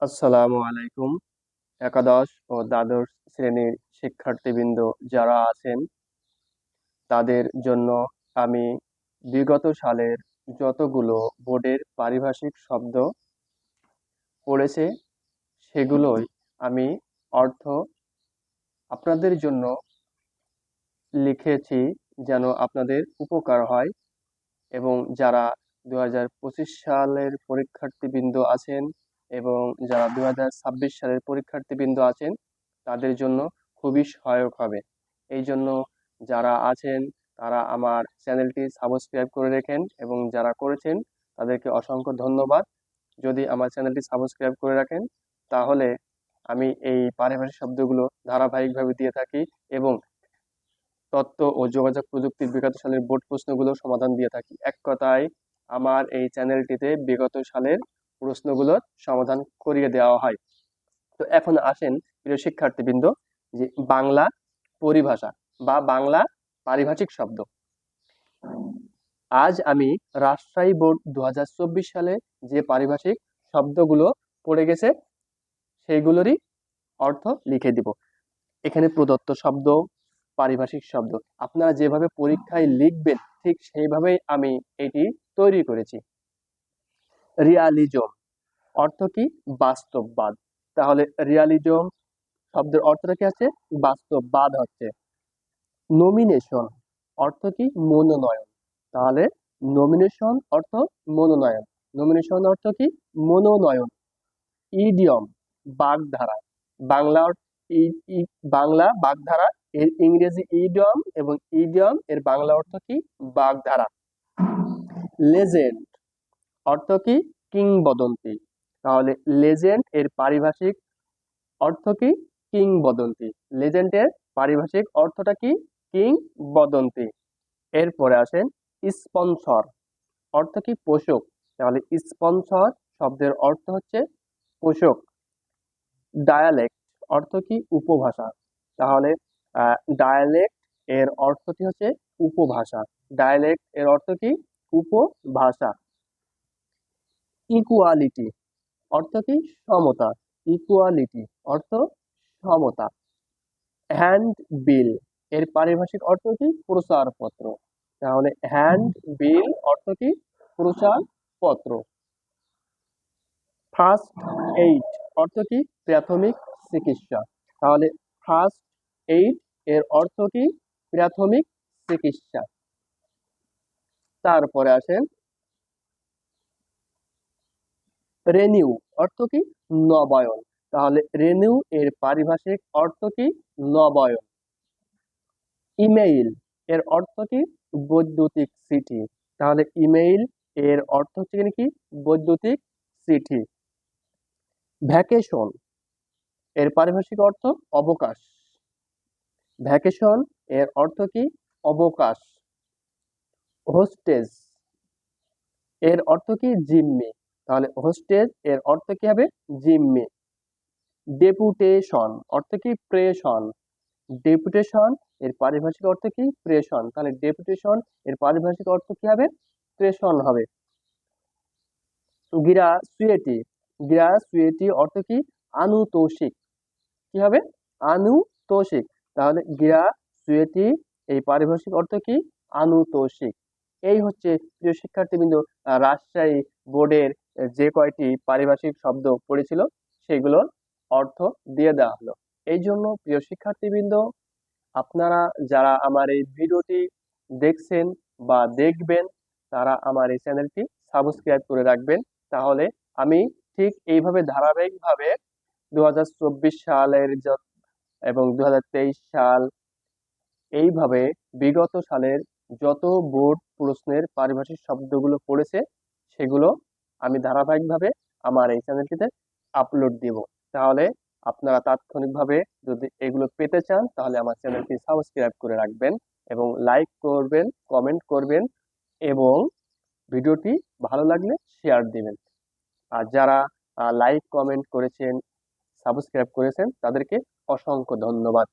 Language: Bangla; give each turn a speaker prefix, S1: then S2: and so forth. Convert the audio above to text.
S1: আসসালামু আলাইকুম। একাদশ ও দ্বাদশ শ্রেণীর শিক্ষার্থীবৃন্দ যারা আছেন তাদের জন্য আমি বিগত সালের যতগুলো বোর্ডের পারিভাষিক শব্দ পড়েছে সেগুলোই আমি অর্থ আপনাদের জন্য লিখেছি যেন আপনাদের উপকার হয়। এবং যারা 2025 সালের পরীক্ষার্থীবৃন্দ আছেন এবং যারা 2026 সালের পরীক্ষার্থীবৃন্দ আছেন তাদের জন্য খুবই সহায়ক হবে। এই জন্য যারা আছেন তারা আমার চ্যানেলটি সাবস্ক্রাইব করে রেখেন এবং যারা করেছেন তাদেরকে অসংখ্য ধন্যবাদ। যদি আমার চ্যানেলটি সাবস্ক্রাইব করে রাখেন তাহলে আমি এই পারিভাষিক শব্দগুলো ধারাবাহিকভাবে দিয়ে থাকি এবং তথ্য ও যোগাযোগ প্রযুক্তির বিগত সালের বোর্ড প্রশ্নগুলো সমাধান দিয়ে থাকি। এক কথায় আমার এই চ্যানেলটিতে বিগত সালের প্রশ্নগুলোর সমাধান করিয়ে দেওয়া হয়। তো এখন আসেন প্রিয় শিক্ষার্থীবৃন্দ, যে বাংলা পরিভাষা বা বাংলা পারিভাষিক শব্দ। আজ আমি রাজশাহী বোর্ড 2024 সালে যে পারিভাষিক শব্দগুলো পড়ে গেছে সেইগুলোরই অর্থ লিখে দিব। এখানে প্রদত্ত শব্দ, পারিভাষিক শব্দ আপনারা যেভাবে পরীক্ষায় লিখবেন ঠিক সেইভাবেই আমি এটি তৈরি করেছি। রিয়ালিজম অর্থ কি? বাস্তববাদ। তাহলে রিয়ালিজম শব্দের অর্থটা কি আছে? বাস্তববাদ হচ্ছে। নমিনেশন অর্থ কি? মনোনয়ন। তাহলে নমিনেশন অর্থ মনোনয়ন। নমিনেশন অর্থ কি? মনোনয়ন। ইডিয়ম বাগধারা। বাংলা বাংলা বাগধারা, এর ইংরেজি ইডিয়ম এবং ইডিয়ম এর বাংলা অর্থ কি? বাগধারা। লেজেন্ড অর্থ কি? কিংবদন্তি। তাহলে লেজেন্ড এর পারিভাষিক অর্থ কি? কিংবদন্তি। লেজেন্ডের পারিভাষিক অর্থটা কি? কিংবদন্তি। এরপরে আসেন স্পন্সর অর্থ কি? পোষক। তাহলে স্পন্সর শব্দের অর্থ হচ্ছে পোষক। ডায়ালেক্ট অর্থ কি? উপভাষা। তাহলে ডায়ালেক্ট এর অর্থটি হচ্ছে উপভাষা। ডায়ালেক্ট এর অর্থ কি? উপভাষা। ইকুয়ালিটি অর্থ কি? সমতা। ইকুয়ালিটি অর্থ সমতা। হ্যান্ড বিল এর পারিভাষিক অর্থ কি? প্রচারপত্র। তাহলে হ্যান্ড বিল অর্থ কি? প্রচারপত্র। ফার্স্ট এইড অর্থ কি? প্রাথমিক চিকিৎসা। তাহলে ফার্স্ট এইড এর অর্থ কি? প্রাথমিক চিকিৎসা। তারপরে আসেন রেনিউ অর্থ কি? নবায়ন। তাহলে রেনিউ এর পারিভাষিক অর্থ কি? নবায়ন। ইমেইল এর অর্থ কি? বৈদ্যুতিক চিঠি। তাহলে ইমেইল এর অর্থ হচ্ছে কি? বৈদ্যুতিক চিঠি। ভ্যাকেশন এর পারিভাষিক অর্থ অবকাশ। ভ্যাকেশন এর অর্থ কি? অবকাশ। হোস্টেজ এর অর্থ কি? জিম্মি। তাহলে হোস্টেজ এর অর্থ কি হবে? জিম্মি। ডেপুটেশন অর্থ কি? প্রেষণ। ডেপুটেশন এর পারিভাষিক অর্থ কি? প্রেষণ। তাহলে ডেপুটেশন এর পারিভাষিক অর্থ কি হবে? প্রেষণ হবে। গ্রাচুইটি গ্রাচুইটি অর্থ কি? আনুতোষিক। কি হবে? আনুতোষিক। তাহলে গ্রাচুইটি এই পারিভাষিক অর্থ কি? আনুতোষিক। এই হচ্ছে প্রিয় শিক্ষার্থীবৃন্দ রাজশাহী বোর্ডের যে কয়টি পারিভাষিক শব্দ পড়েছিল সেগুলোর অর্থ দিয়ে দেওয়া হলো। এই জন্য প্রিয় শিক্ষার্থীবৃন্দ আপনারা যারা আমার এই ভিডিওটি দেখছেন বা দেখবেন তারা আমার এই চ্যানেলটি সাবস্ক্রাইব করে রাখবেন। তাহলে আমি ঠিক এইভাবে ধারাবাহিকভাবে 2024 সালের এবং 2023 সাল এইভাবে বিগত সালের যত বোর্ড প্রশ্নের পারিভাষিক শব্দগুলো পড়েছে সেগুলো আমি ধারাবাহিকভাবে আমার এই চ্যানেলটিতে আপলোড দিব। তাহলে আপনারা তাৎক্ষণিকভাবে যদি এগুলো পেতে চান তাহলে আমার চ্যানেলটি সাবস্ক্রাইব করে রাখবেন এবং লাইক করবেন, কমেন্ট করবেন এবং ভিডিওটি ভালো লাগলে শেয়ার দিবেন। আর যারা লাইক কমেন্ট করেছেন, সাবস্ক্রাইব করেছেন তাদেরকে অসংখ্য ধন্যবাদ।